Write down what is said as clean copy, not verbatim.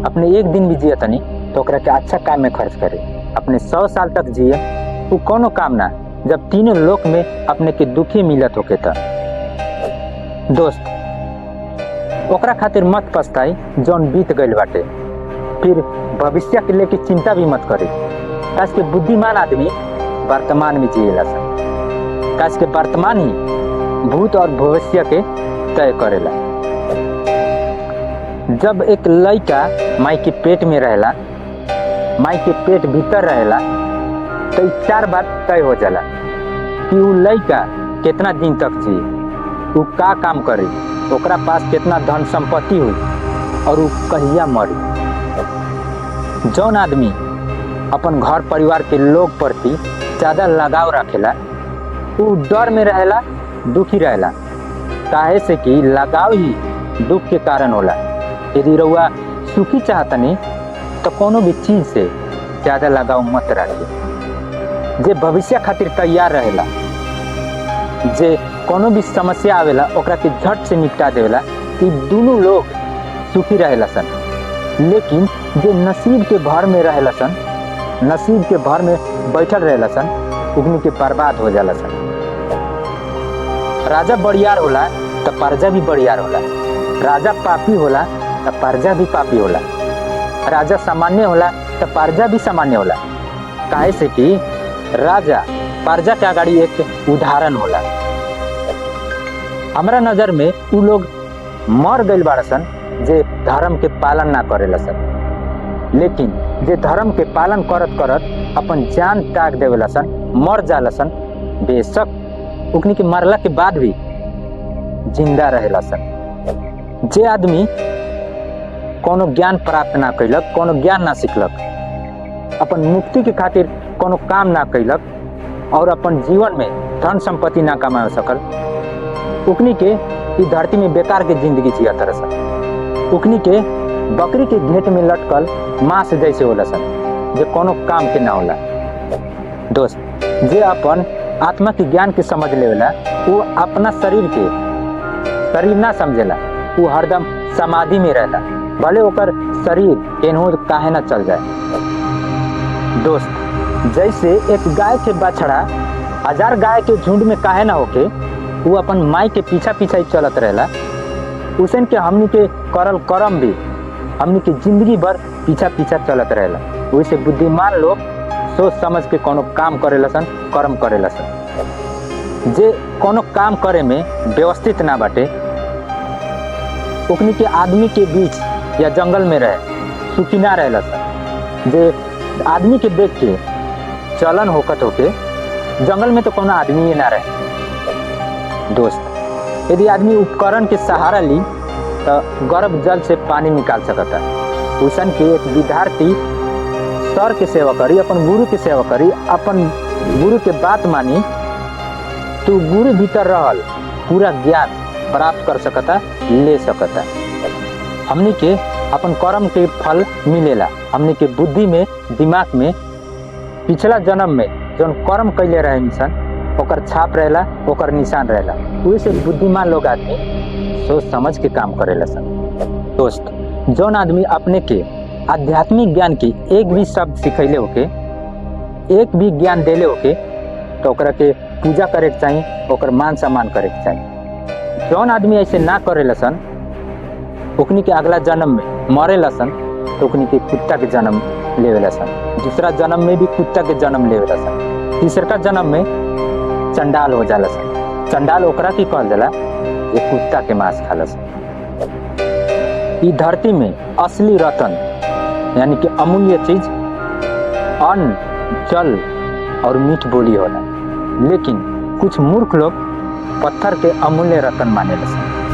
अपने एक दिन भी जिए तनी तो ओकरा के अच्छा काम में खर्च करे। अपने 100 साल तक जिए वो कोनो काम ना जब तीनों लोक में अपने के दुखी मिलत होके था। दोस्त ओकरा खातिर मत पछताई जौन बीत गइल बाटे, फिर भविष्य के लेके चिंता भी मत करे। काश के बुद्धिमान आदमी वर्तमान में जिएला सन, काश के वर्तमान ही भूत और भविष्य के तय करेला। जब एक लड़का माई के पेट में रहेला, माई के पेट भीतर रहेला तो 4 बात तय हो जाला कि वो लड़का कितना दिन तक जिए, वो का काम करे, ओकरा पास कितना धन संपत्ति हुई और वो कहिया मरी। जौन आदमी अपन घर परिवार के लोग प्रति ज्यादा लगाव रखेला वो डर में रहेला, दुखी रहेला, काहे से कि लगाव ही दुख के कारण होला। यदि रउआ सुखी चाहतनी तो कोनो भी चीज से ज्यादा लगाव मत रखिए। जे भविष्य खातिर तैयार रहेला, जे कोनो भी समस्या आवेला ओकरा के झट से निपटा देवेला, कि दोनों लोग सुखी रहेला सन। लेकिन जे नसीब के भर में रहेला सन, नसीब के भर में बैठल रहेला सन, उगनी के बर्बाद हो जाला सन। राजा बड़ियार होला तो प्रजा भी बड़ियार होला, राजा पापी होला तो प्रजा भी पापी होला, राजा सामान्य होला तो प्रजा भी सामान्य होला। काहे से कि राजा प्रजा के आगाड़ी एक उदाहरण होला। हमरा नजर में उ लोग मर गइल बाड़ सन जे धर्म के पालन ना करेला सन, लेकिन जे धर्म के पालन करत करत अपन जान त्याग देवेला सन, मर जाला सन, बेशक उकनी के मरला के बाद भी जिंदा रहेला सन। जे आदमी कोनो ज्ञान प्राप्त ना कैलक, कोनो ज्ञान ना सीखलक, अपन मुक्ति के खातिर कोनो काम ना कैलक और अपन जीवन में धन संपत्ति ना कमा सकल, उकनी के इस धरती में बेकार के जिंदगी जिया तरह सन। उकनी के बकरी के घेंट में लटकल मांस जैसे होला सन, जे कोनो काम के ना होला। दोस्त जे अपन आत्मा के ज्ञान के समझ लेवेला वो अपना शरीर ना समझेला, वो हरदम समाधि में रहेला, भले ओकर शरीर केनहू काहे ना चल जाए। दोस्त जैसे एक गाय के बछड़ा 1000 गाय के झुंड में काहे ना होके वो अपन माई के पीछा पीछा ही चलत रहेला, उसन के हमनी के करल कर्म भी हमनी के जिंदगी भर पीछा पीछा चलत रहेला। वैसे बुद्धिमान लोग सोच समझ के कोनो काम करेला सन, कर्म करेला सन। जे कोनो काम करे में व्यवस्थित ना बाटे, उकनी के आदमी के बीच या जंगल में रहे सुखी ना रहेला सन। जे आदमी के देख के चलन होकत होके जंगल में तो कोनो आदमी ही ना रहे। दोस्त यदि आदमी उपकरण के सहारा ली तो गर्भ जल से पानी निकाल सकता, उसन के एक विद्यार्थी सर के सेवा करी, अपन गुरु के सेवा करी, अपन गुरु के बात मानी तो गुरु भीतर रहल पूरा ज्ञान प्राप्त कर सकता, ले सकता। हमनी के अपन कर्म के फल मिलेला, हमनी के बुद्धि में दिमाग में पिछला जन्म में जौन कर्म कैले रहे इंसान ओकर छाप रहेला, ओकर निशान रहेला। वैसे बुद्धिमान लोग आदमी सोच समझ के काम करेला सन। दोस्त जौन आदमी अपने के आध्यात्मिक ज्ञान की एक भी शब्द सिखैले होके, एक भी ज्ञान देले होके तो ओकरा के पूजा करे के चाहिए, ओकर मान सम्मान करे के चाहिए। जौन आदमी ऐसे ना करेला सन उकनी के अगला जन्म में मरेला सन तो उकनी के कुत्ता के जन्म लेवेला सन, दूसरा जन्म में भी कुत्ता के जन्म लेवेला सन, तीसरा जन्म में चंडाल हो जाला सन। चंडाल ओकरा की कहल जाला ये कुत्ता के मांस खाला सन। ई धरती में असली रतन यानी कि अमूल्य चीज अन्न, जल और मीठ बोली होला, लेकिन कुछ मूर्ख लोग पत्थर के अमूल्य रतन मानेला सन।